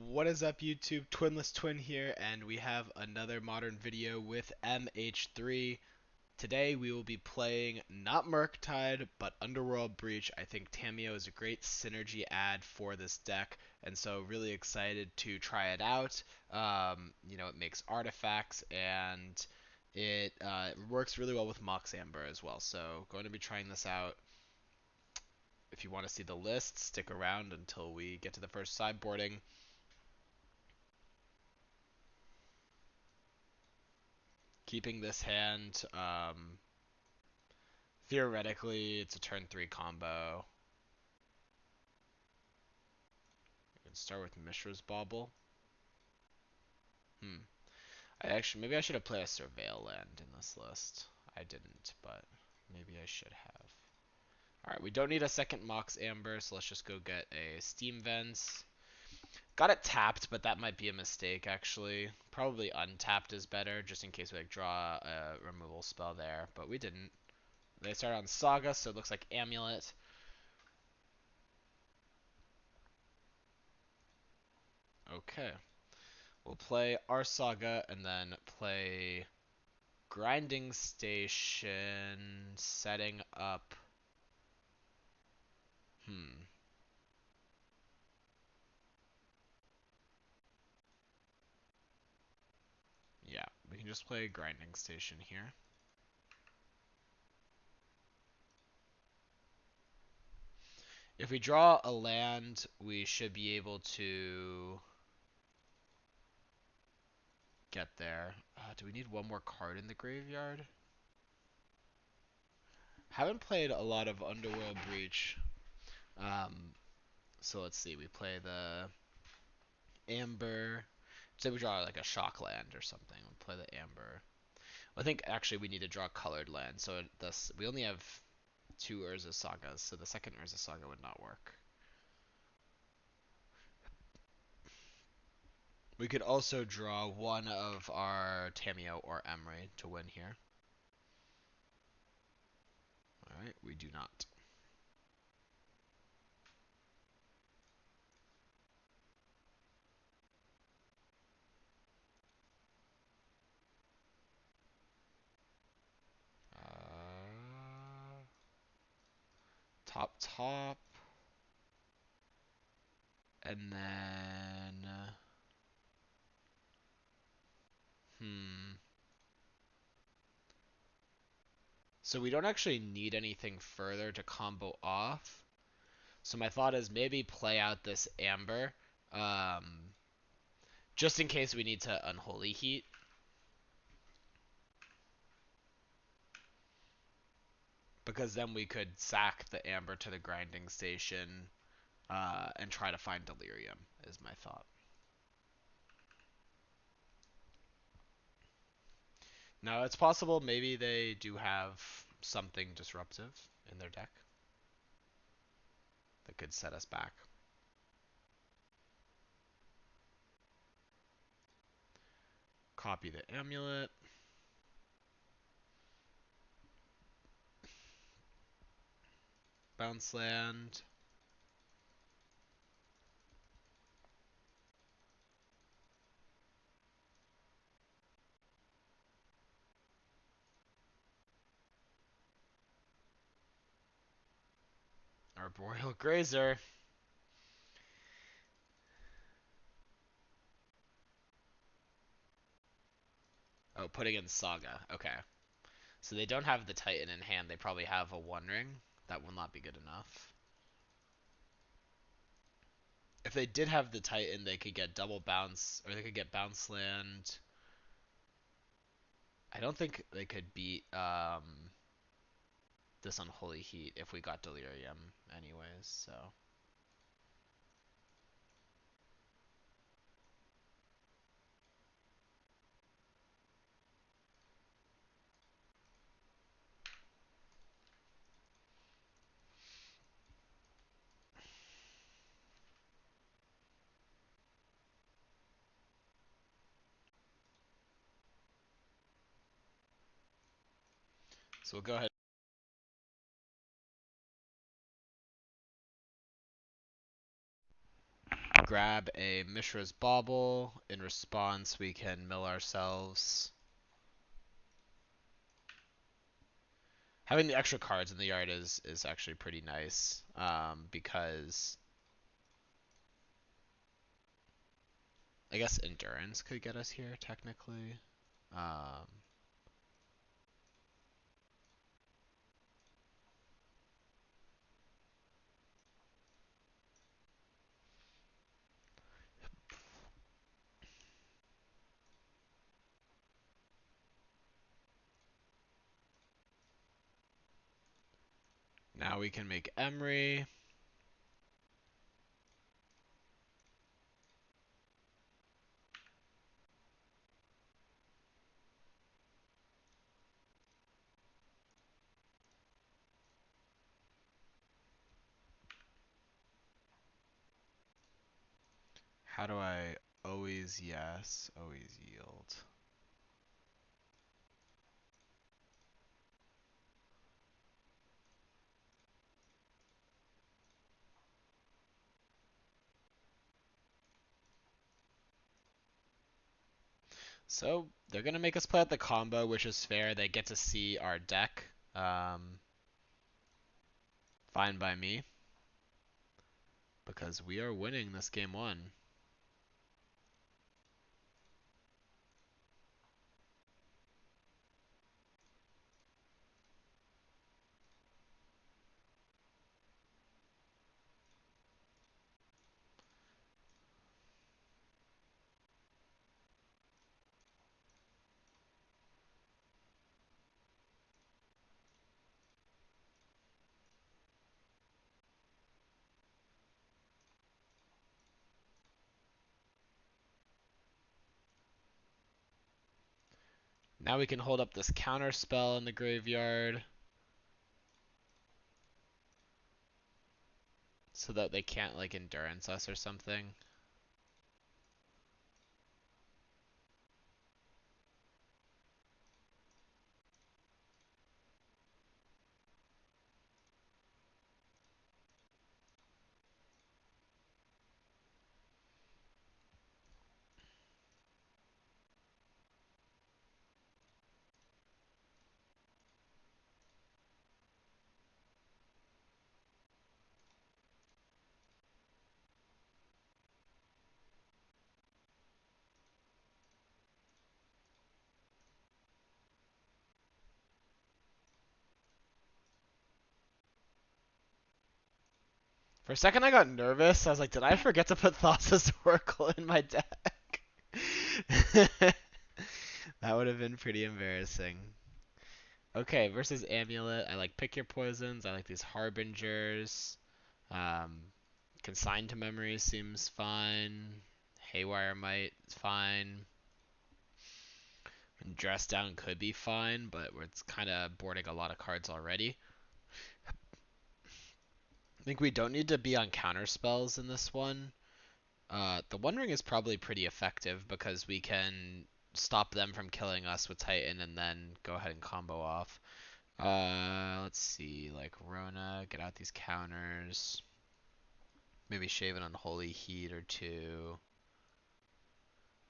What is up, YouTube? Twinless Twin here, and we have another modern video with MH3. Today we will be playing not Murktide, but Underworld Breach. I think Tamiyo is a great synergy add for this deck, and so really excited to try it out. It makes artifacts, and it works really well with Mox Amber as well. So going to be trying this out. If you want to see the list, stick around until we get to the first sideboarding. Keeping this hand, theoretically, it's a turn 3 combo. You can start with Mishra's Bauble. Maybe I should have played a Surveil land in this list. I didn't, but maybe I should have. Alright, we don't need a second Mox Amber, so let's just go get a Steam Vents. Got it tapped, but that might be a mistake, actually. Probably untapped is better, just in case we draw a removal spell there, but we didn't. They start on Saga, so it looks like Amulet. Okay. We'll play our Saga and then play Grinding Station, setting up. Yeah, we can just play Grinding Station here. If we draw a land, we should be able to get there. Do we need one more card in the graveyard? Haven't played a lot of Underworld Breach. So let's see. We play the Amber. Say we draw like a shock land or something. We'll play the Amber. I think actually we need to draw colored land. So this we only have two Urza Sagas, so the second Urza Saga would not work. We could also draw one of our Tamiyo or Emry to win here. Alright, we do not. Top. And then... So we don't actually need anything further to combo off. So my thought is maybe play out this Amber. Just in case we need to Unholy Heat. Because then we could sack the Amber to the Grinding Station and try to find Delirium, is my thought. Now, it's possible maybe they do have something disruptive in their deck that could set us back. Copy the Amulet. Bounce land. Arboreal Grazer. Oh, putting in Saga. Okay. So they don't have the Titan in hand. They probably have a One Ring. That will not be good enough. If they did have the Titan, they could get double bounce, or they could get bounce land. I don't think they could beat this Unholy Heat if we got Delirium anyways, so. So we'll go ahead. grab a Mishra's Bauble. In response, we can mill ourselves. Having the extra cards in the yard is actually pretty nice, because I guess Endurance could get us here, technically. Um, Now we can make Emery. How do I always yes, always yield? So they're gonna make us play out the combo, which is fair. They get to see our deck. Fine by me, because we are winning this game one. Now we can hold up this counter spell in the graveyard so that they can't like endurance us or something. For a second I got nervous. I was like, did I forget to put Thassa's Oracle in my deck? That would have been pretty embarrassing. Okay, versus Amulet, I like pick your poisons. I like these Harbingers. Um, Consign to Memory seems fine. Haywire Might is fine. And Dress Down could be fine, but it's kind of boarding a lot of cards already. I think we don't need to be on counter spells in this one. The One Ring is probably pretty effective because we can stop them from killing us with Titan and then go ahead and combo off. Let's see, like Rona, get out these counters. Maybe shave an Unholy Heat or two.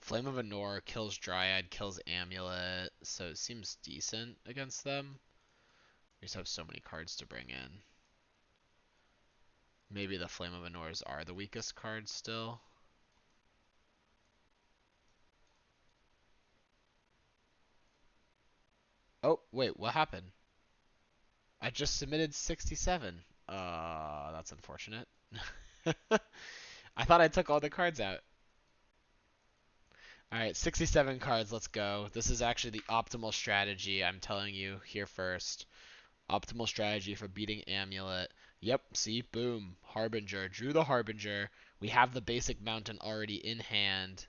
Flame of Anor kills Dryad, kills Amulet, so it seems decent against them. We just have so many cards to bring in. Maybe the Flame of Anors are the weakest cards still. Oh, wait, what happened? I just submitted 67. That's unfortunate. I thought I took all the cards out. Alright, 67 cards, let's go. This is actually the optimal strategy, I'm telling you here first. Optimal strategy for beating Amulet. Yep, see, boom. Harbinger, drew the Harbinger. We have the basic mountain already in hand.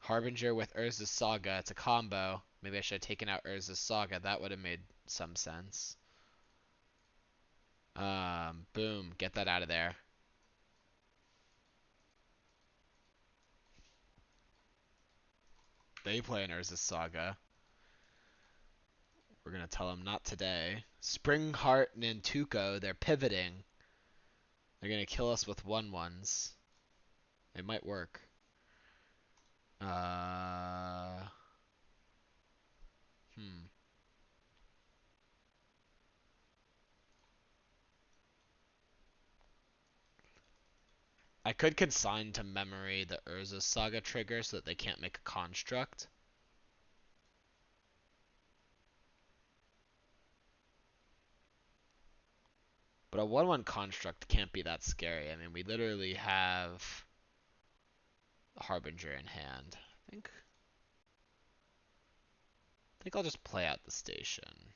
Harbinger with Urza's Saga, it's a combo. Maybe I should have taken out Urza's Saga, that would have made some sense. Boom, get that out of there. They play an Urza's Saga. We're gonna tell them not today. Springheart and Nantuko, they're pivoting. They're gonna kill us with 1/1s. It might work. Uh, hmm. I could consign to memory the Urza Saga trigger so that they can't make a construct. But a 1/1 construct can't be that scary. I mean, we literally have Harbinger in hand. I think I'll just play out the station.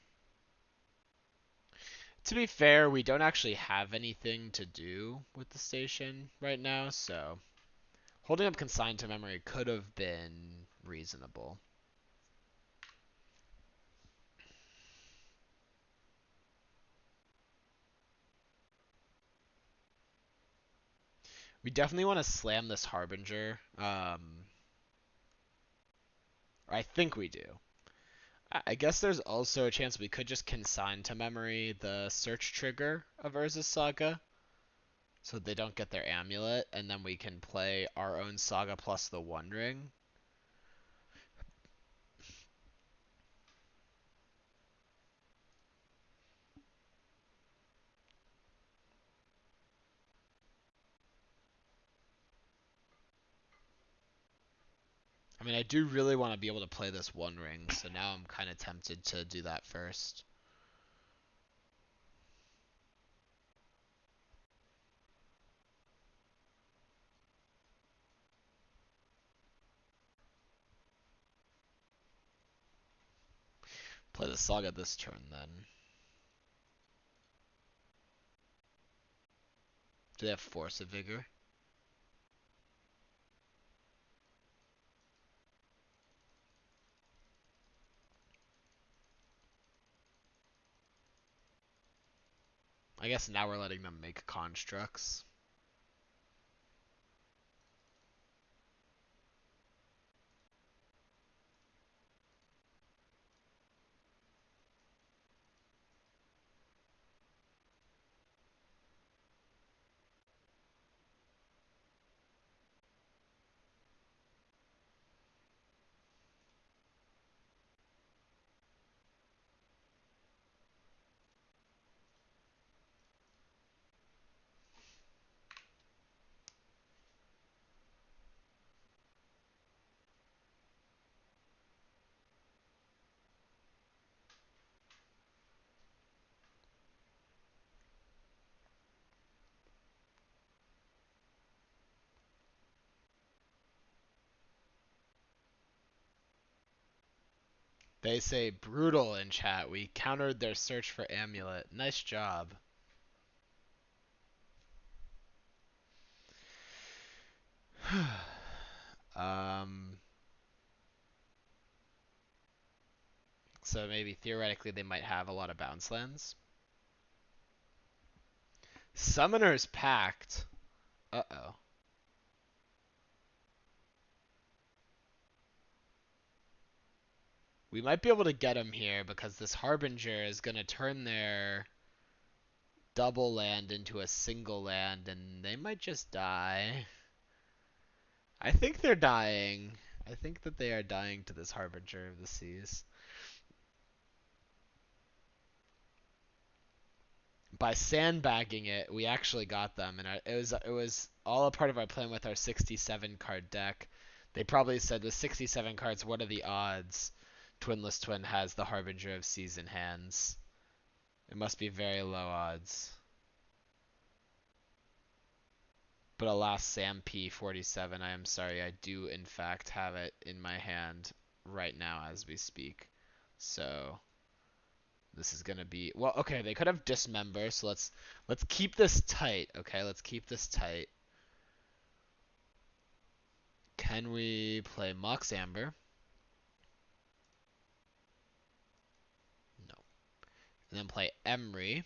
To be fair, we don't actually have anything to do with the station right now, so holding up consigned to memory could have been reasonable. We definitely want to slam this Harbinger. I think we do. I guess there's also a chance we could just consign to memory the search trigger of Urza's Saga so they don't get their amulet, and then we can play our own Saga plus the One Ring. I mean, I do really want to be able to play this One Ring, so now I'm kind of tempted to do that first. Play the Saga this turn, then. Do they have Force of Vigor? I guess now we're letting them make constructs. They say brutal in chat. We countered their search for Amulet. Nice job. um, so maybe theoretically they might have a lot of bounce lands. Summoner's Pact. Uh-oh. We might be able to get him here because this Harbinger is going to turn their double land into a single land and they might just die. I think they're dying. I think that they are dying to this Harbinger of the Seas. By sandbagging it, we actually got them, and it was all a part of our plan with our 67 card deck. They probably said with 67 cards, what are the odds Twinless Twin has the Harbinger of Seas in hands? It must be very low odds. But alas, Sam P47, I am sorry, I do in fact have it in my hand right now as we speak. So this is gonna be well. Okay, they could have dismember, so let's keep this tight. Okay, let's keep this tight. Can we play Mox Amber? No. And then play Emery.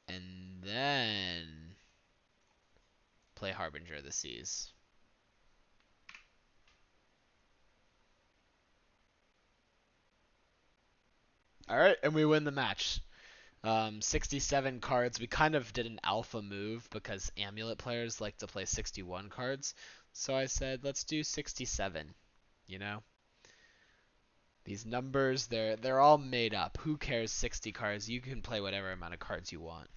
And then play Harbinger of the Seas. Alright, and we win the match. 67 cards. We kind of did an alpha move because Amulet players like to play 61 cards. So I said, let's do 67. You know, these numbers, they're all made up. Who cares? 60 cards. You can play whatever amount of cards you want.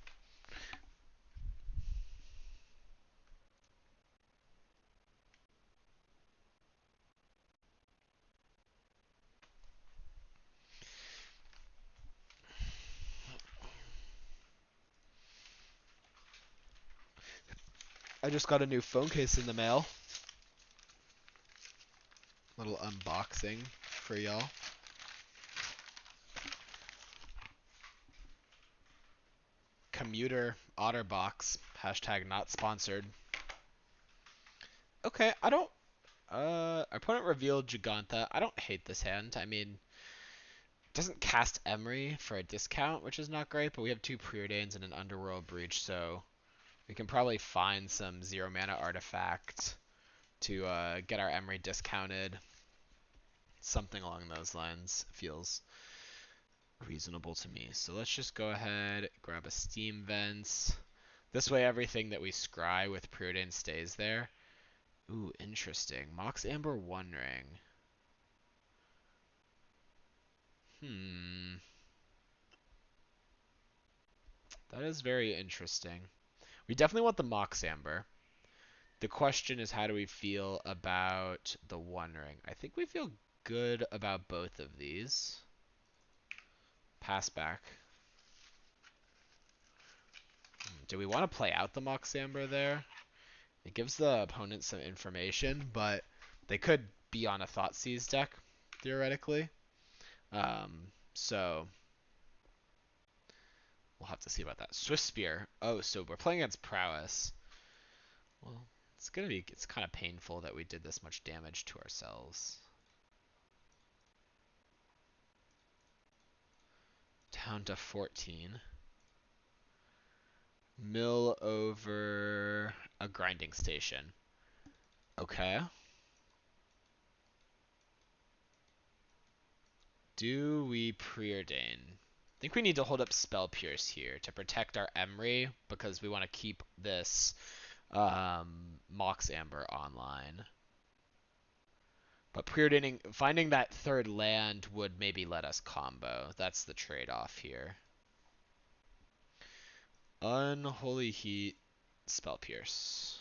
I just got a new phone case in the mail. Little unboxing for y'all. Commuter Otterbox. Hashtag not sponsored. Okay, I don't. Opponent revealed Giganta. I don't hate this hand. I mean, it doesn't cast Emery for a discount, which is not great, but we have two Preordains and an Underworld Breach, so we can probably find some 0-mana artifact to get our Emery discounted. Something along those lines feels reasonable to me. So let's just go ahead, grab a Steam Vents. This way everything that we scry with Preordain stays there. Ooh, interesting. Mox Amber One Ring. That is very interesting. We definitely want the Mox Amber. The question is, how do we feel about the One Ring? I think we feel good about both of these. Pass back. Do we want to play out the Mox Amber there? It gives the opponent some information, but they could be on a Thoughtseize deck, theoretically. So we'll have to see about that. Swift Spear. Oh, so we're playing against Prowess. Well, it's kind of painful that we did this much damage to ourselves. Down to 14. Mill over a grinding station. Okay. Do we preordain? I think we need to hold up Spell Pierce here to protect our Emery because we want to keep this Mox Amber online. But preordaining, finding that third land would maybe let us combo. That's the trade-off here. Unholy Heat, Spell Pierce.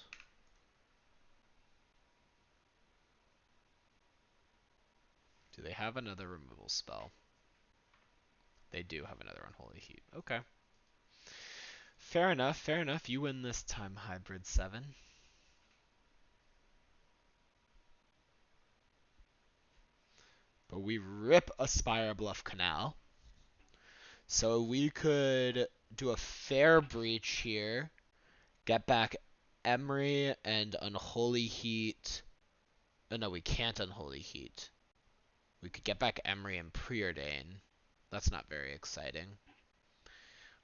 Do they have another removal spell? They do have another Unholy Heat. Okay. Fair enough, fair enough. You win this time, Hybrid 7. But we rip a Spire Bluff Canal. So we could do a fair breach here. Get back Emery and Unholy Heat. Oh no, we can't Unholy Heat. We could get back Emery and Preordain. That's not very exciting.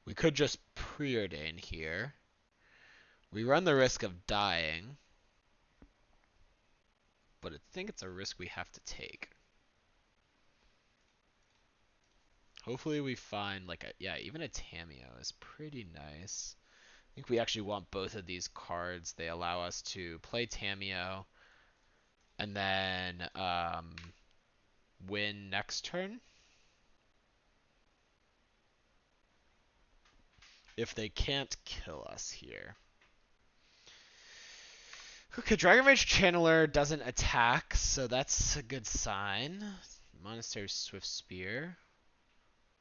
We could just Preordain here. We run the risk of dying. But I think it's a risk we have to take. Hopefully we find like even a Tamiyo is pretty nice. I think we actually want both of these cards. They allow us to play Tamiyo and then win next turn. If they can't kill us here. Okay, Dragon Rage Channeler doesn't attack, so that's a good sign. Monastery Swift Spear.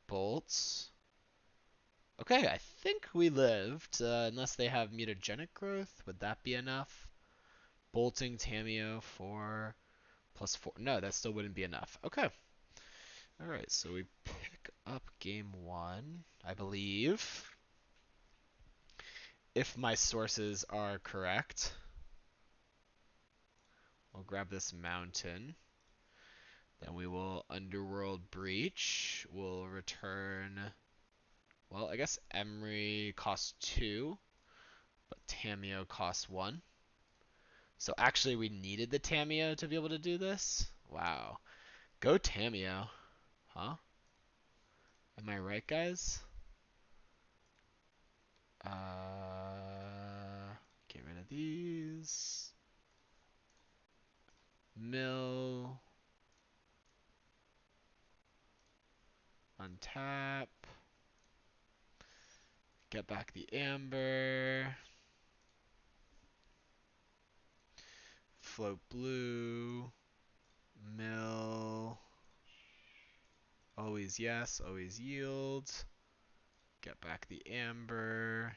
Bolts. Okay, I think we lived, unless they have mutagenic growth. Would that be enough? Bolting Tamiyo 4 plus 4. No, that still wouldn't be enough. Okay. Alright, so we pick up game 1, I believe. If my sources are correct. We'll grab this mountain. Then we will Underworld Breach. We'll return... Well, I guess Emery costs 2, but Tamiyo costs 1. So actually we needed the Tamiyo to be able to do this? Wow. Go Tamiyo. Huh? Am I right, guys? Get rid of these. Mill. Untap. Get back the amber. Float blue. Mill. Always yes, always yield. Get back the amber.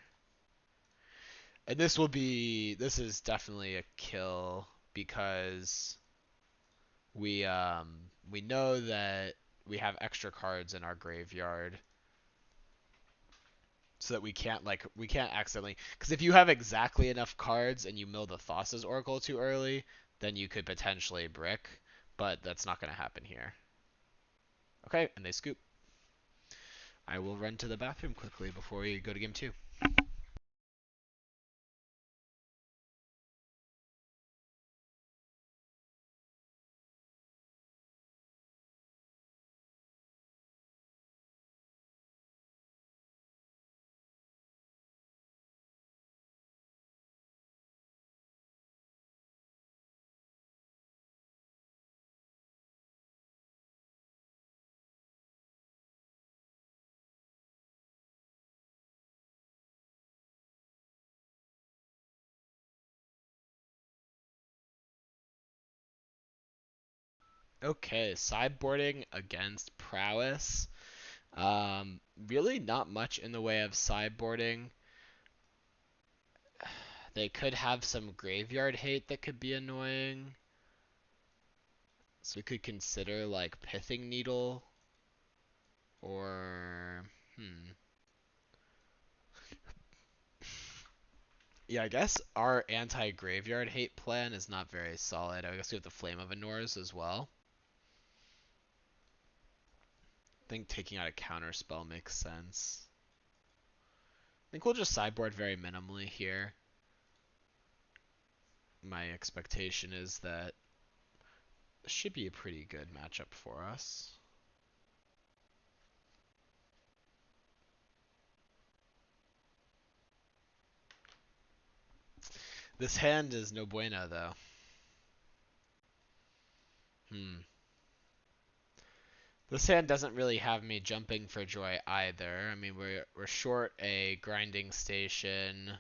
And this is definitely a kill because we know that we have extra cards in our graveyard so that we can't accidentally, because if you have exactly enough cards and you mill the Thassa's Oracle too early, then you could potentially brick, but that's not going to happen here. Okay, and they scoop. I will run to the bathroom quickly before we go to game 2. Okay, sideboarding against Prowess. Really not much in the way of sideboarding. They could have some graveyard hate that could be annoying. So we could consider like Pithing Needle or Yeah, I guess our anti-graveyard hate plan is not very solid. I guess we have the Flame of Anors as well. I think taking out a counter spell makes sense. I think we'll just sideboard very minimally here. My expectation is that this should be a pretty good matchup for us. This hand is no bueno, though. This hand doesn't really have me jumping for joy either. I mean, we're short a grinding station,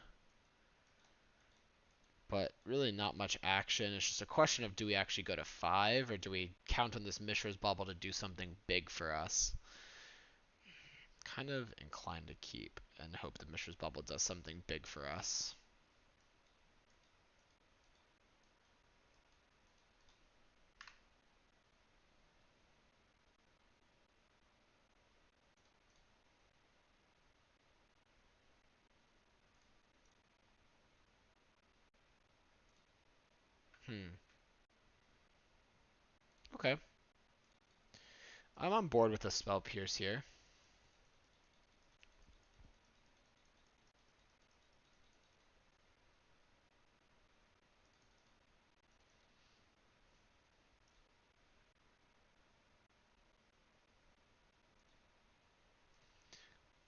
but really not much action. It's just a question of, do we actually go to 5 or do we count on this Mishra's Bubble to do something big for us? Kind of inclined to keep and hope the Mishra's Bubble does something big for us. Okay. I'm on board with the Spell Pierce here.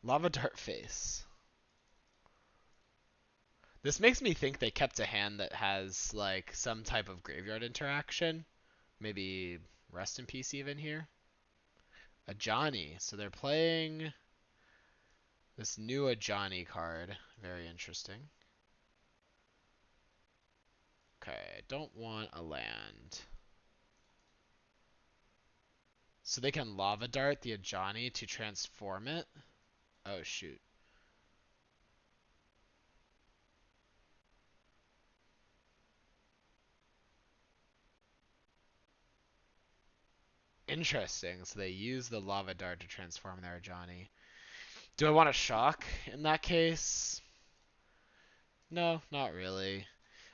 Lava Dart Face. This makes me think they kept a hand that has like some type of graveyard interaction. Maybe Rest in Peace even here. A Johnny. So they're playing this new Ajani card. Very interesting. Okay, I don't want a land. So they can Lava Dart the Ajani to transform it? Oh, shoot. Interesting. So they use the Lava Dart to transform their Ajani. Do I want a shock in that case? No, not really.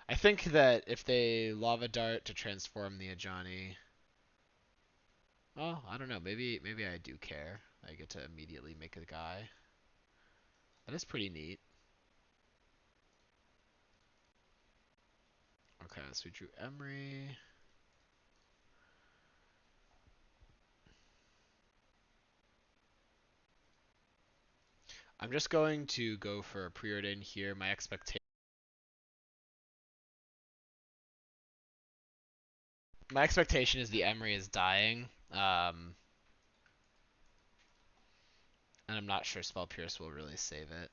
I think that if they Lava Dart to transform the Ajani, well, I don't know. Maybe I do care. I get to immediately make a guy. That is pretty neat. Okay, so we drew Emery. I'm just going to go for a preordain here. My expectation is the Emery is dying. And I'm not sure Spell Pierce will really save it.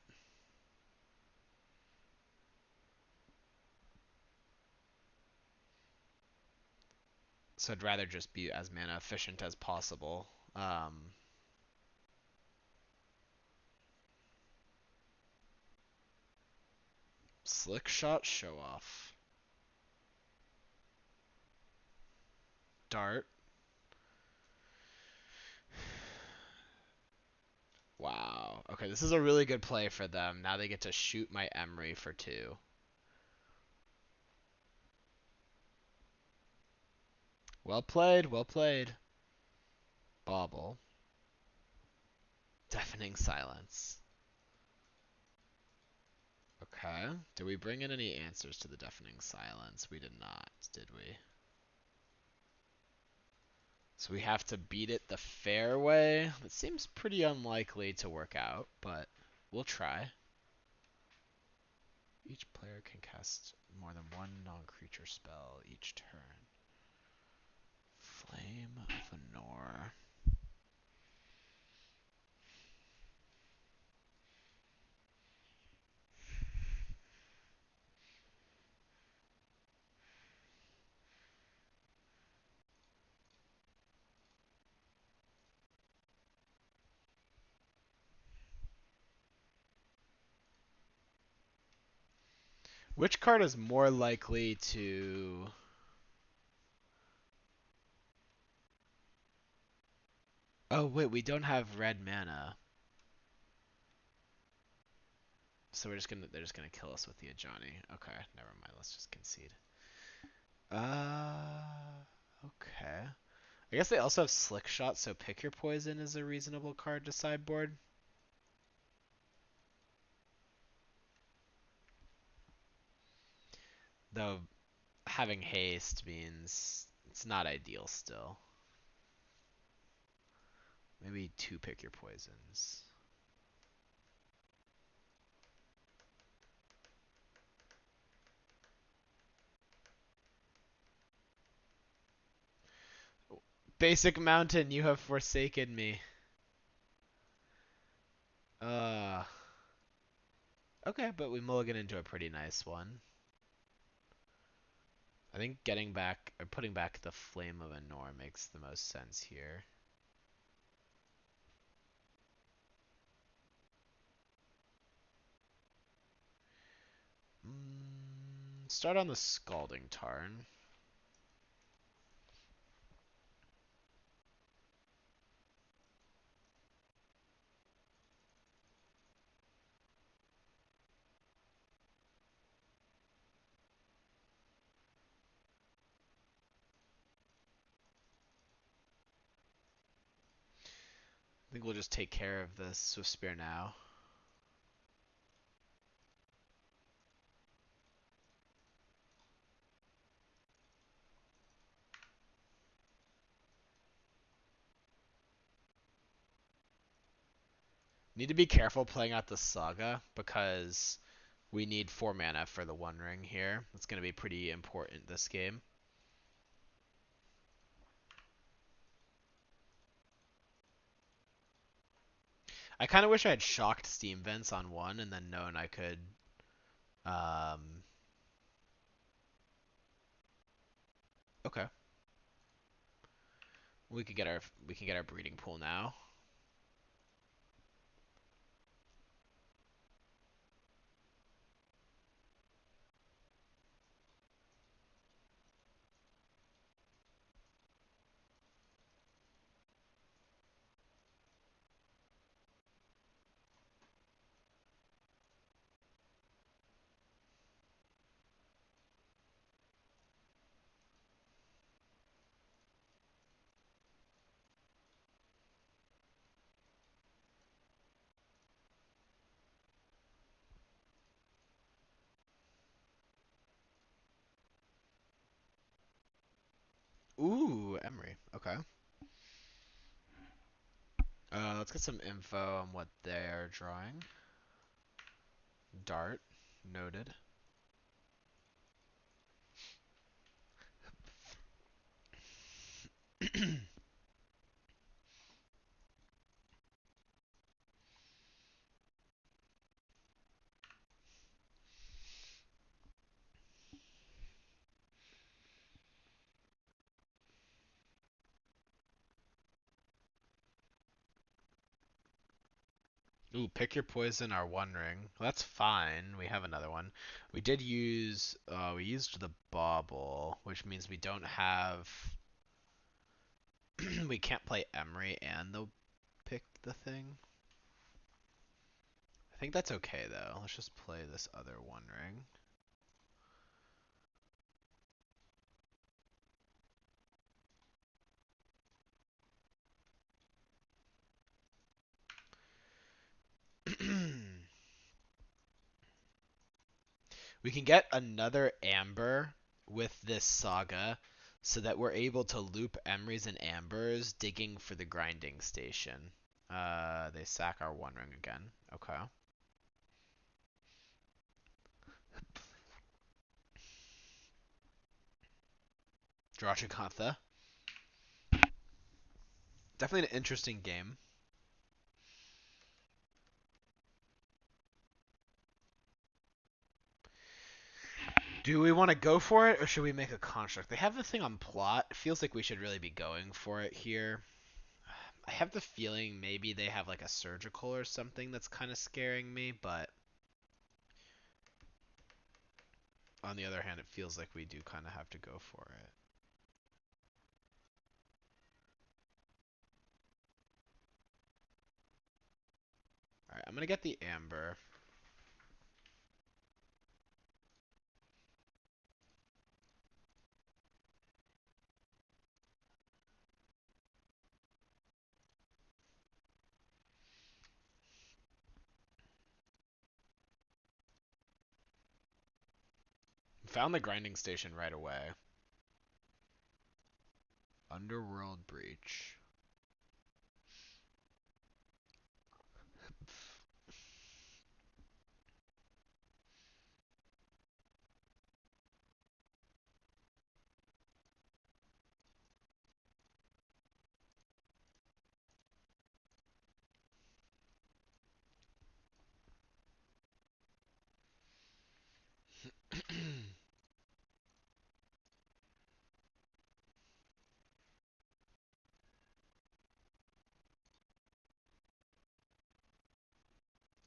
So I'd rather just be as mana efficient as possible. Slick Shot, Show Off. Dart. Wow. Okay, this is a really good play for them. Now they get to shoot my Emery for 2. Well played, well played. Bobble. Deafening Silence. Okay. Did we bring in any answers to the Deafening Silence? We did not, did we? So we have to beat it the fair way. That seems pretty unlikely to work out, but we'll try. Each player can cast more than one non-creature spell each turn. Flame of Anor. Which card is more likely to... Oh, wait, we don't have red mana. So they're just gonna kill us with the Ajani. Okay, never mind. Let's just concede. Okay. I guess they also have Slick Shot, so Pick Your Poison is a reasonable card to sideboard. Though having haste means it's not ideal still. Maybe 2 Pick Your Poisons. Basic Mountain, you have forsaken me. Uh, okay, but we mulligan into a pretty nice one. I think getting back or putting back the Flame of Anor makes the most sense here. Start on the Scalding Tarn. I think we'll just take care of the Swift Spear now. Need to be careful playing out the Saga because we need 4 mana for the One Ring here. It's going to be pretty important this game. I kind of wish I had shocked Steam Vents on 1 and then known I could okay. We can get our breeding pool now. Ooh, Emery. Okay. Let's get some info on what they're drawing. Dart, noted. Ooh, pick your poison or one ring. Well, that's fine. We have another one. We did use, we used the bauble, which means we don't have, we can't play Emery and they'll pick the thing. I think that's okay though. Let's just play this other one ring. We can get another Amber with this saga so that we're able to loop Emerys and Ambers digging for the grinding station. They sack our one ring again. Okay. Drachikantha. Definitely an interesting game. Do we want to go for it or should we make a construct? They have the thing on plot. It feels like we should really be going for it here. I have the feeling maybe they have like a surgical or something that's kind of scaring me, but on the other hand, it feels like we do kind of have to go for it. Alright, I'm going to get the Amber. Found the grinding station right away. Underworld Breach.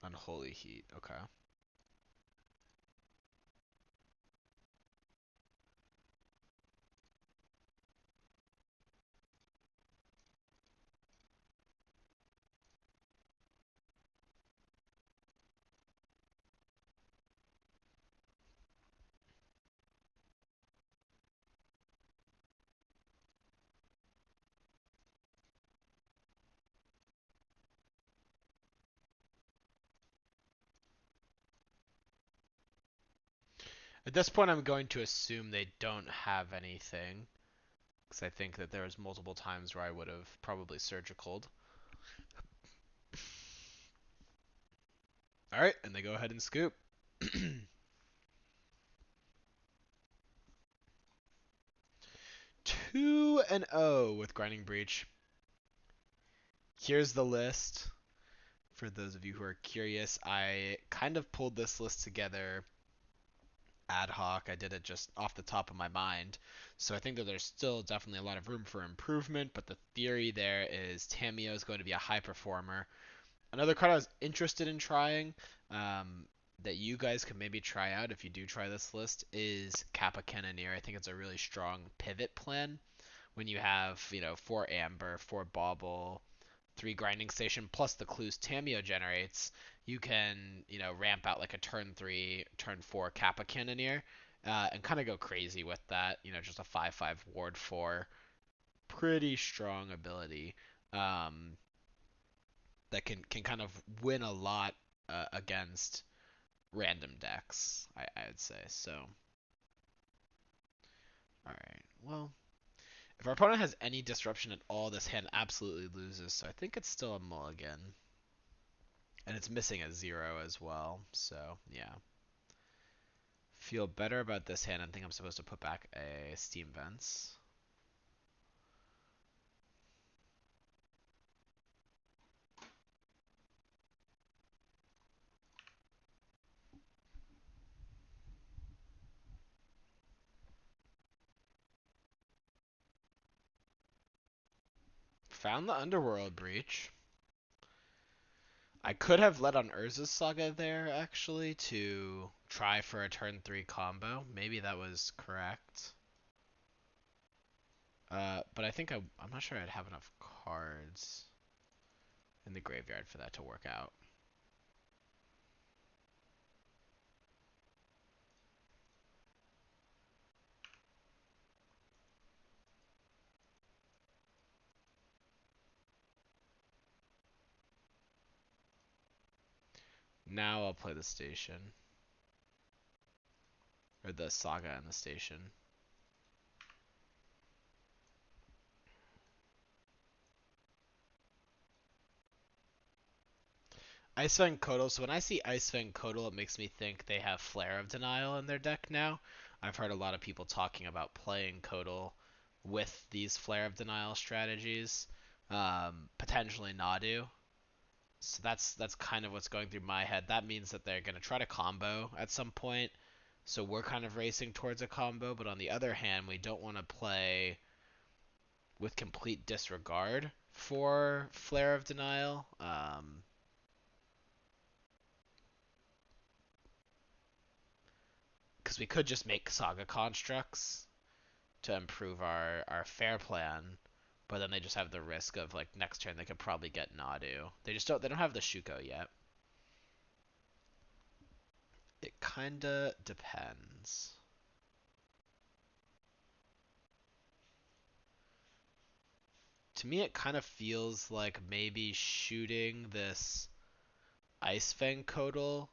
Unholy Heat. Okay. At this point, I'm going to assume they don't have anything. Because I think that there was multiple times where I would have probably surgicaled. Alright, and they go ahead and scoop. 2-0 with Grinding Breach. Here's the list. For those of you who are curious, I kind of pulled this list together ad hoc. I did it just off the top of my mind. So I think that there's still definitely a lot of room for improvement, but the theory there is Tamiyo is going to be a high performer. Another card I was interested in trying, that you guys could maybe try out if you do try this list, is Kappa Cannoneer. I think it's a really strong pivot plan when you have, 4 Amber, 4 Bauble, 3 Grinding Station, plus the clues Tamiyo generates. You can, ramp out like a turn 3, turn 4 Kappa Cannoneer, and kind of go crazy with that. Just a 5/5 ward 4. Pretty strong ability. That can kind of win a lot against random decks, I would say. So, all right. Well, If our opponent has any disruption at all, this hand absolutely loses, so I think it's still a mulligan. And it's missing a 0 as well, so yeah. Feel better about this hand and think I'm supposed to put back a Steam Vents. Found the Underworld Breach. I could have let on Urza's Saga there, actually, to try for a turn 3 combo. Maybe that was correct. But I think I'm not sure I'd have enough cards in the graveyard for that to work out. Now I'll play the station. Or the Saga and the station. Icefang Kotal. So when I see Icefang Kotal, it makes me think they have Flare of Denial in their deck now. I've heard a lot of people talking about playing Kotal with these Flare of Denial strategies. Potentially Nadu. So that's kind of what's going through my head. That means that they're going to try to combo at some point. So we're kind of racing towards a combo, but on the other hand, we don't want to play with complete disregard for Flare of Denial. Because we could just make Saga constructs to improve our fair plan, but then they just have the risk of like next turn they could probably get Nadu. They don't have the Shuko yet. It kinda depends. To me it kind of feels like maybe shooting this Ice Fang Kotal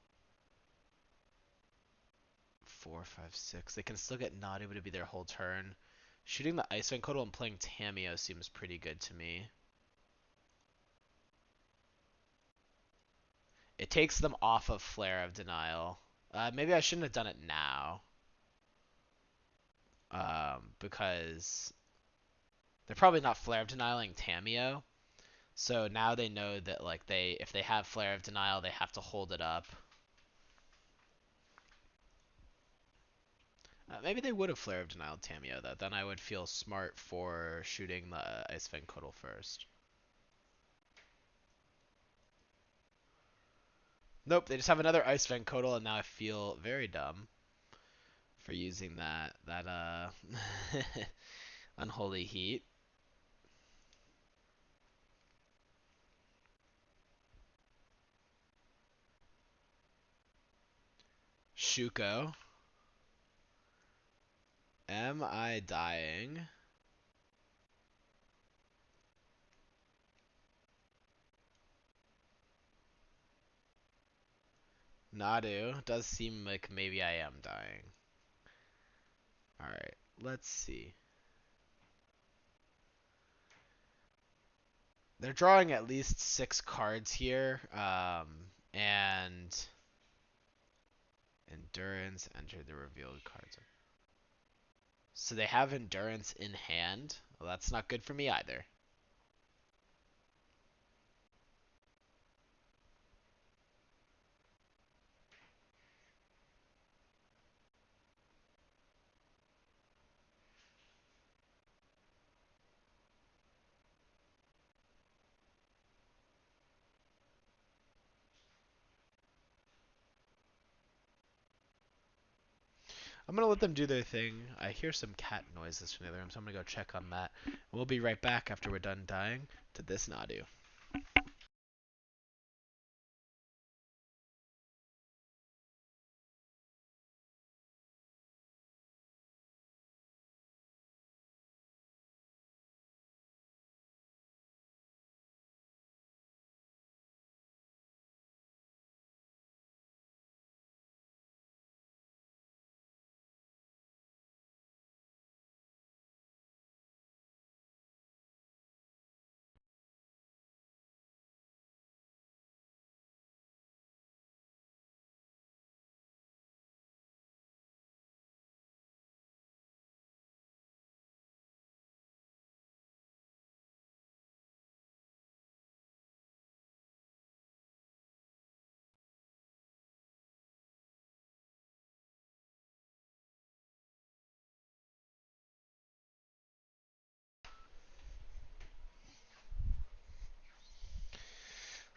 4, 5, 6. They can still get Nadu, but it'd be their whole turn. Shooting the Ice Fang Kotal and playing Tamiyo seems pretty good to me. It takes them off of Flare of Denial. Maybe I shouldn't have done it now. Because they're probably not Flare of Denialing Tamiyo. So now they know that like if they have Flare of Denial, they have to hold it up. Maybe they would have Flare of Denial Tamiyo though. Then I would feel smart for shooting the Ice Fang Kotal first. Nope, they just have another Ice Fang Kotal, and now I feel very dumb for using that Unholy Heat. Shuko. Am I dying? Nadu. Does seem like maybe I am dying. Alright, let's see. They're drawing at least 6 cards here. And Endurance, enter the revealed cards. So they have Endurance in hand. Well, that's not good for me either. I'm going to let them do their thing. I hear some cat noises from the other room, so I'm going to go check on that. We'll be right back after we're done dying to this Nadu.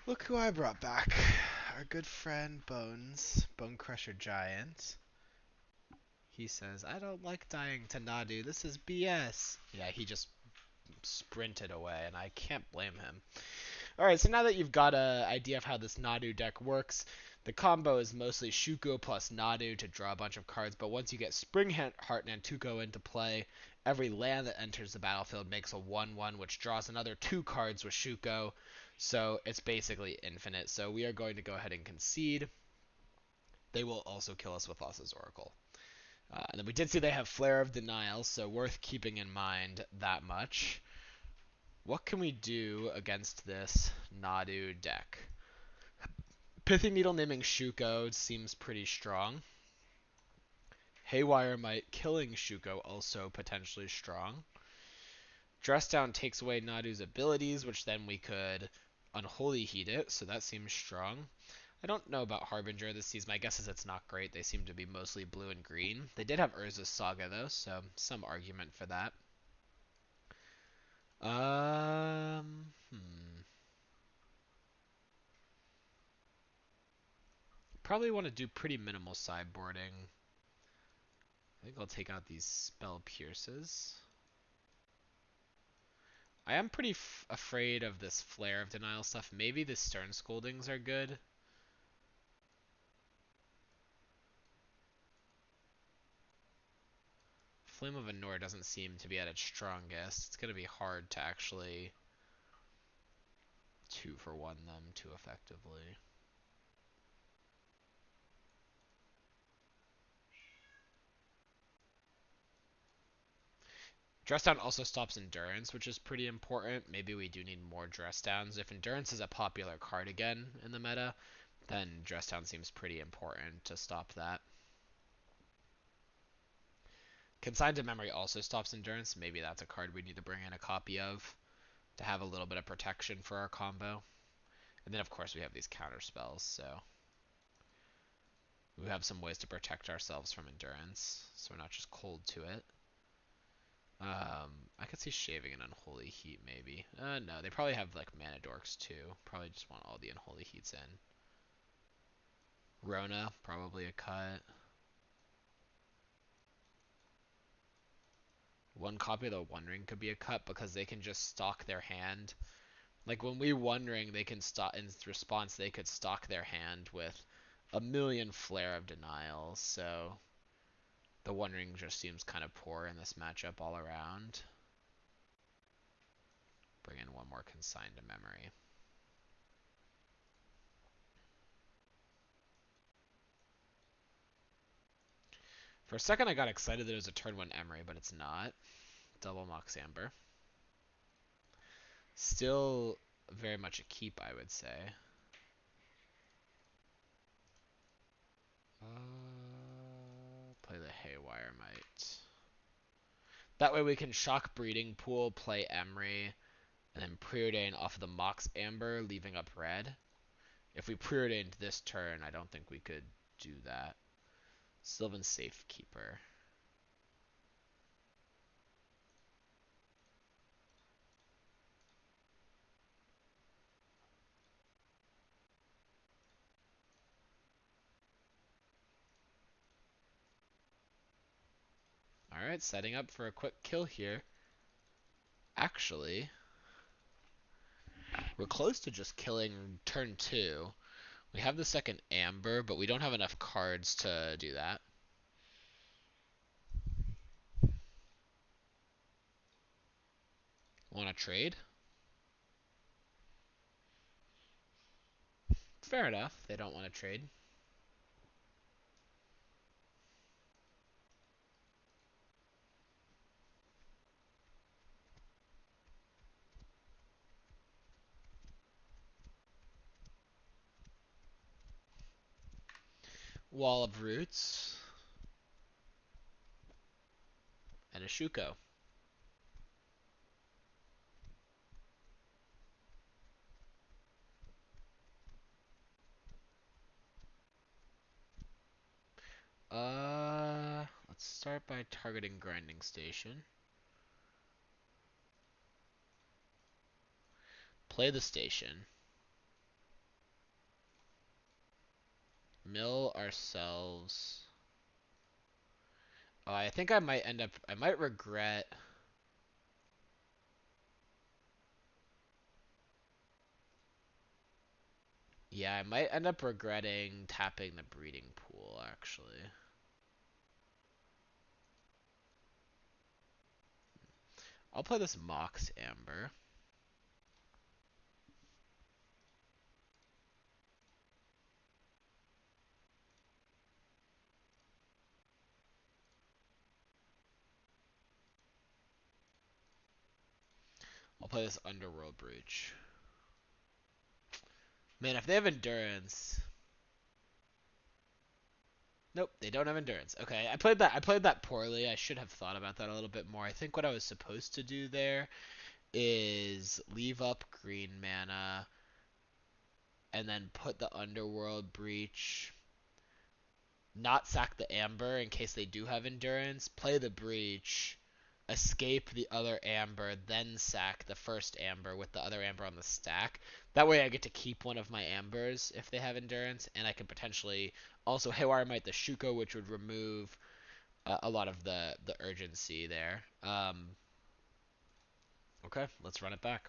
Look who I brought back. Our good friend Bones, Bone Crusher Giant. He says, I don't like dying to Nadu. This is BS. Yeah, he just sprinted away, and I can't blame him. Alright, so now that you've got an idea of how this Nadu deck works, the combo is mostly Shuko plus Nadu to draw a bunch of cards, but once you get Springheart Nantuko into play, every land that enters the battlefield makes a 1/1, which draws another 2 cards with Shuko, so it's basically infinite. So we are going to go ahead and concede. They will also kill us with Losses Oracle. And then we did see they have Flare of Denial, so worth keeping in mind that much. What can we do against this Nadu deck? Pithy Needle naming Shuko seems pretty strong. Haywire Might killing Shuko also potentially strong. Dress Down takes away Nadu's abilities, which then we could Unholy Heat it, so that seems strong. I don't know about Harbinger this season. My guess is it's not great. They seem to be mostly blue and green. They did have Urza's Saga, though, so some argument for that. Probably want to do pretty minimal sideboarding. I think I'll take out these Spell Pierces. I am pretty afraid of this Flare of Denial stuff. Maybe the Stern Scoldings are good. Flame of Anor doesn't seem to be at its strongest. It's going to be hard to actually 2-for-1 them too effectively. Dress Down also stops Endurance, which is pretty important. Maybe we do need more Dress Downs. If Endurance is a popular card again in the meta, then Dress Down seems pretty important to stop that. Consigned to Memory also stops Endurance. Maybe that's a card we need to bring in a copy of to have a little bit of protection for our combo. And then, of course, we have these counter spells, so we have some ways to protect ourselves from Endurance, so we're not just cold to it. I could see Shaving and Unholy Heat, maybe. No, they probably have, like, Mana Dorks, too. Probably just want all the Unholy Heats in. Rona, probably a cut. One copy of the One Ring could be a cut because they can just stock their hand. Like, when we One Ring, they can stock, in response, they could stock their hand with a million Flare of Denials, so the One Ring just seems kind of poor in this matchup all around. Bring in one more Consigned to Memory. For a second, I got excited that it was a turn 1 Emery, but it's not. Double Mox Amber. Still very much a keep, I would say. Play the Haywire Might. That way we can shock Breeding Pool, play Emery, and then preordain off of the Mox Amber, leaving up red. If we preordained this turn, I don't think we could do that. Sylvan Safekeeper. Alright, setting up for a quick kill here. Actually, we're close to just killing turn 2. We have the second Amber, but we don't have enough cards to do that. Want to trade? Fair enough. They don't want to trade. Wall of Roots. And a Shuko. Let's start by targeting Grinding Station. Play the station. Mill ourselves. Oh, I think I might end up. I might regret. Yeah, I might end up regretting tapping the breeding pool, actually. I'll play this Mox Amber. I'll play this Underworld Breach. Man, if they have endurance. Nope, they don't have endurance. Okay, I played that poorly. I should have thought about that a little bit more. I think what I was supposed to do there is leave up green mana and then put the Underworld Breach, not sack the Amber in case they do have endurance, play the Breach, escape the other Amber, then sack the first Amber with the other Amber on the stack. That way I get to keep one of my Ambers if they have endurance, and I can potentially also Haywire Might the Shuko, which would remove a lot of the urgency there. Okay, let's run it back.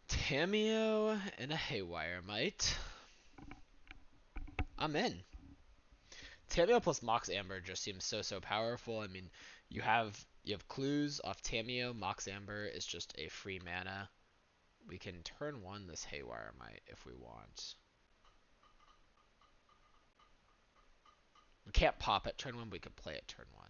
Tamiyo and a Haywire Might. I'm in. Tamiyo plus Mox Amber just seems so powerful. I mean, you have clues off Tamiyo. Mox Amber is just a free mana. We can turn one this Haywire Might if we want. We can't pop at turn one, but we could play at turn one.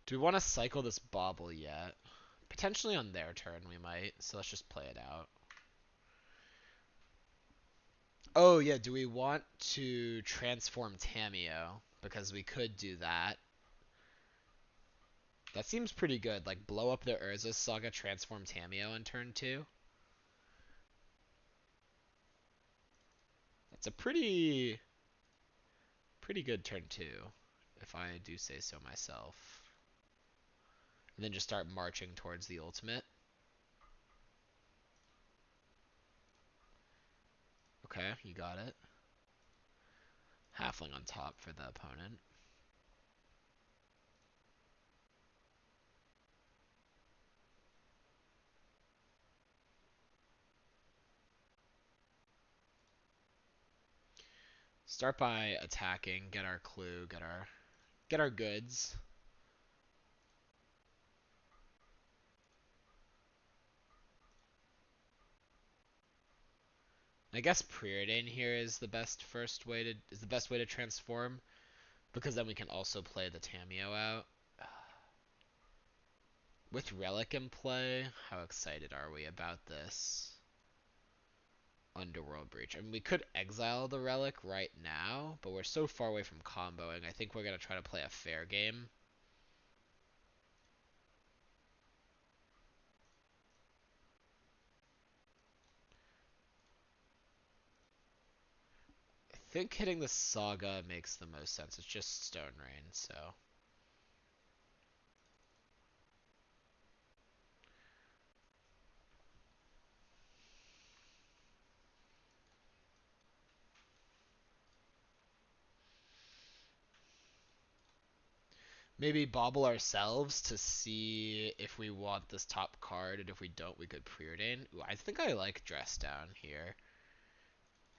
Do we want to cycle this Bauble yet? Potentially on their turn we might, so let's just play it out. Oh yeah, do we want to transform Tamiyo? Because we could do that. That seems pretty good. Like blow up the Urza Saga, transform Tamiyo in turn 2. That's a pretty good turn 2, if I do say so myself. And then just start marching towards the ultimate. Okay, you got it. Halfling on top for the opponent. Start by attacking, get our clue, get our goods. I guess Preordain here is the best way to transform, because then we can also play the Tamiyo out. With Relic in play, how excited are we about this? Underworld Breach. I mean, we could exile the Relic right now, but we're so far away from comboing. I think we're going to try to play a fair game. I think hitting the Saga makes the most sense. It's just Stone Rain, so... Maybe bobble ourselves to see if we want this top card, and if we don't, we could preordain. Ooh, I think I like Dress Down here.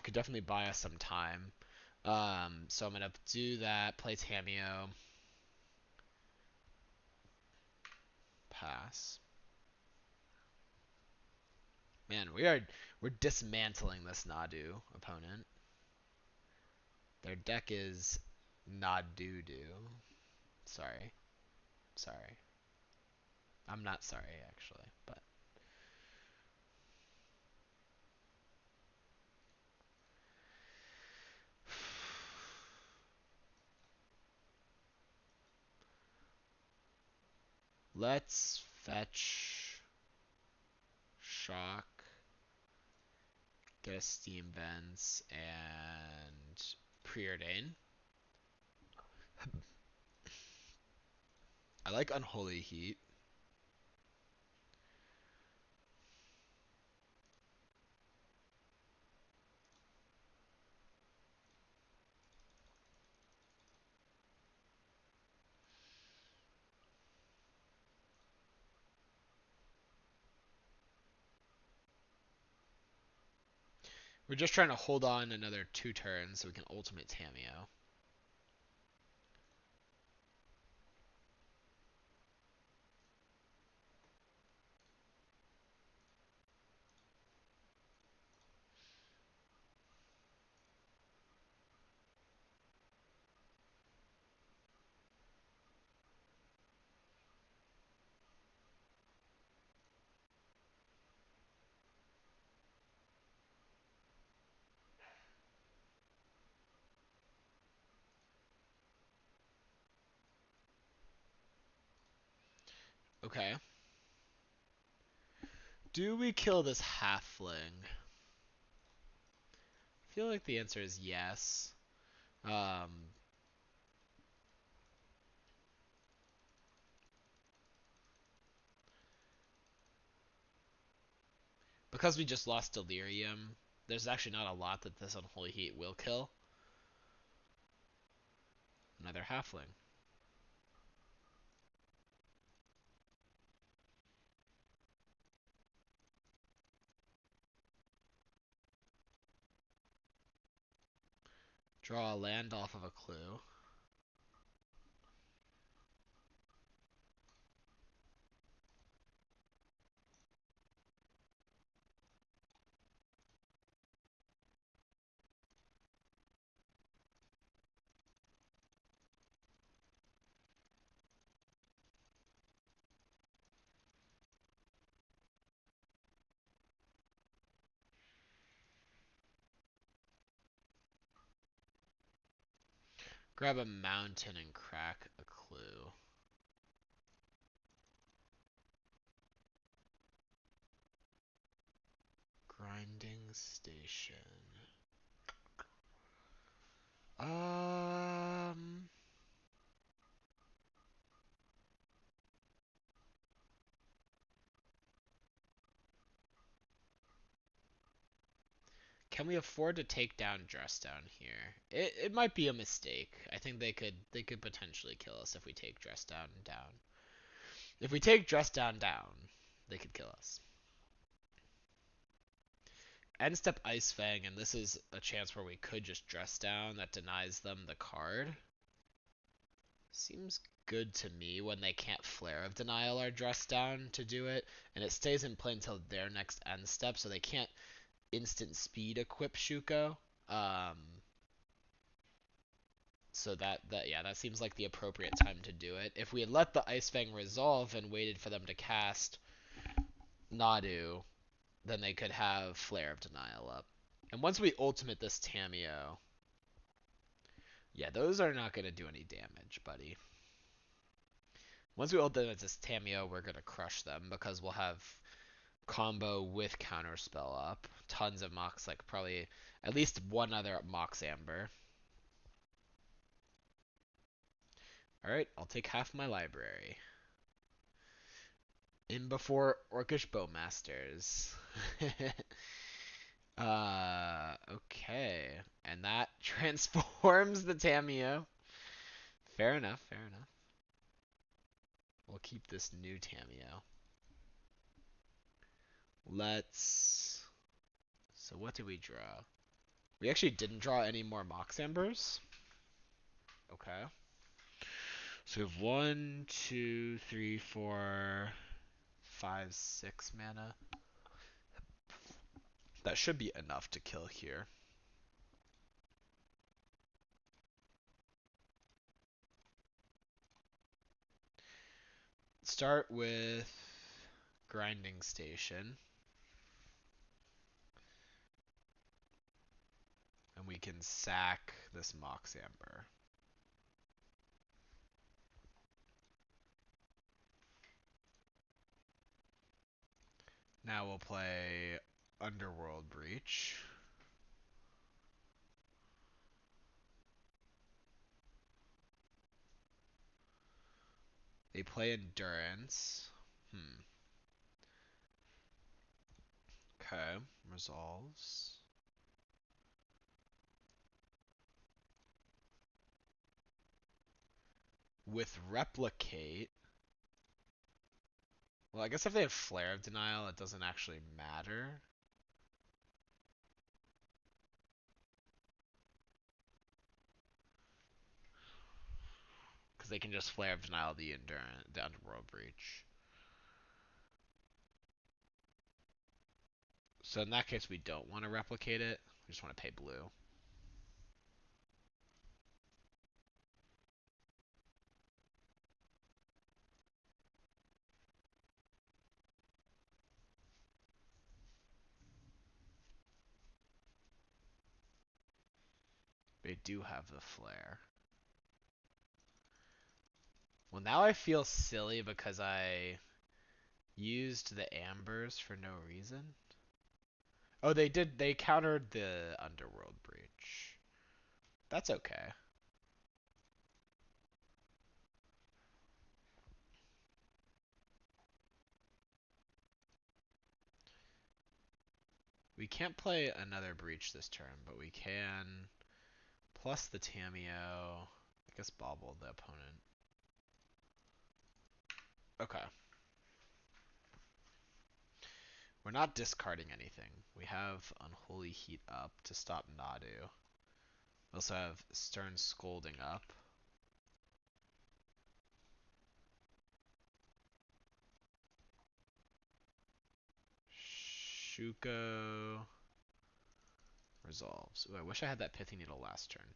Could definitely buy us some time. So I'm gonna do that. Play Tamiyo. Pass. Man, we're dismantling this Nadu opponent. Their deck is Nadu. Sorry, sorry. I'm not sorry actually, but Let's fetch shock, get a steam vents, and preordain. I like unholy heat. We're just trying to hold on another 2 turns so we can ultimate Tamiyo. Okay. Do we kill this halfling? I feel like the answer is yes. Um, because we just lost Delirium, there's actually not a lot that this Unholy Heat will kill. Another halfling. Draw a land off of a clue. Grab a mountain and crack a clue. Grinding station. Um, can we afford to take down Dress Down here? It might be a mistake. I think they could potentially kill us if we take Dress Down down. If we take Dress Down down, they could kill us. End step Ice Fang, and this is a chance where we could just Dress Down that denies them the card. Seems good to me when they can't Flare of Denial or Dress Down to do it, and it stays in play until their next end step, so they can't instant speed equip Shuko. Um, so that seems like the appropriate time to do it. If we had let the Ice Fang resolve and waited for them to cast Nadu, then they could have Flare of Denial up. And once we ultimate this Tamiyo, yeah, those are not going to do any damage, buddy. Once we ultimate this Tamiyo, we're going to crush them because we'll have combo with counterspell up. Tons of Mox, like probably at least one other Mox Amber. Alright, I'll take half my library. In before Orcish Bowmasters. Okay. And that transforms the Tamiyo. Fair enough, fair enough. We'll keep this new Tamiyo. Let's... So what did we draw? We actually didn't draw any more Mox Ambers. Okay. So we have 1, 2, 3, 4, 5, 6 mana. That should be enough to kill here. Start with Grinding Station. And we can sack this Mox Amber. Now we'll play Underworld Breach. They play Endurance. Okay. Resolves. With Replicate. Well, I guess if they have Flare of Denial, it doesn't actually matter. Because they can just Flare of Denial the Underworld Breach. So in that case, we don't want to replicate it. We just want to pay blue. They do have the Flare. Well, now I feel silly because I used the Ambers for no reason. Oh, they did. They countered the Underworld Breach. That's okay. We can't play another Breach this turn, but we can plus the Tamiyo. I guess bobble the opponent. Okay. We're not discarding anything. We have Unholy Heat up to stop Nadu. We also have Stern Scolding up. Shuko resolves. Ooh, I wish I had that Pithy Needle last turn.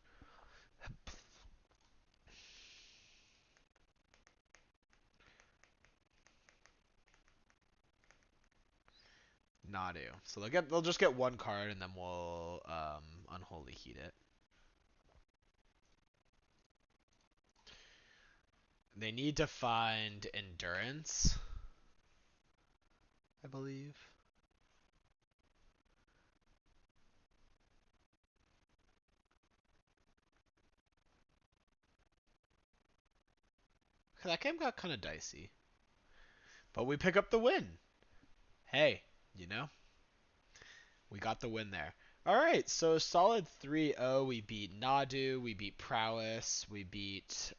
Nadu. So they'll just get one card and then we'll Unholy Heat it. They need to find Endurance, I believe. That game got kind of dicey. But we pick up the win. Hey, you know, we got the win there. All right, so solid 3-0. We beat Nadu, we beat Prowess, we beat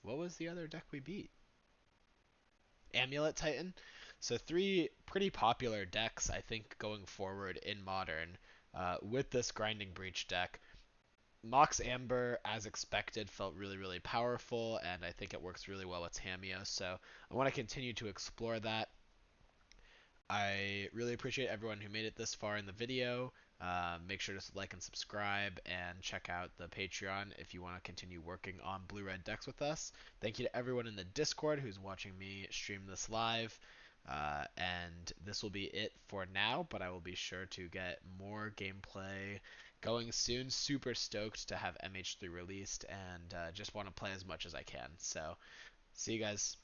what was the other deck we beat? Amulet Titan. So three pretty popular decks, I think, going forward in Modern with this Grinding Breach deck. Mox Amber, as expected, felt really, really powerful, and I think it works really well with Tamiyo. So I want to continue to explore that. I really appreciate everyone who made it this far in the video. Make sure to like and subscribe and check out the Patreon if you want to continue working on blue-red decks with us. Thank you to everyone in the Discord who's watching me stream this live. And this will be it for now, but I will be sure to get more gameplay going soon. Super stoked to have MH3 released and just want to play as much as I can. So, see you guys.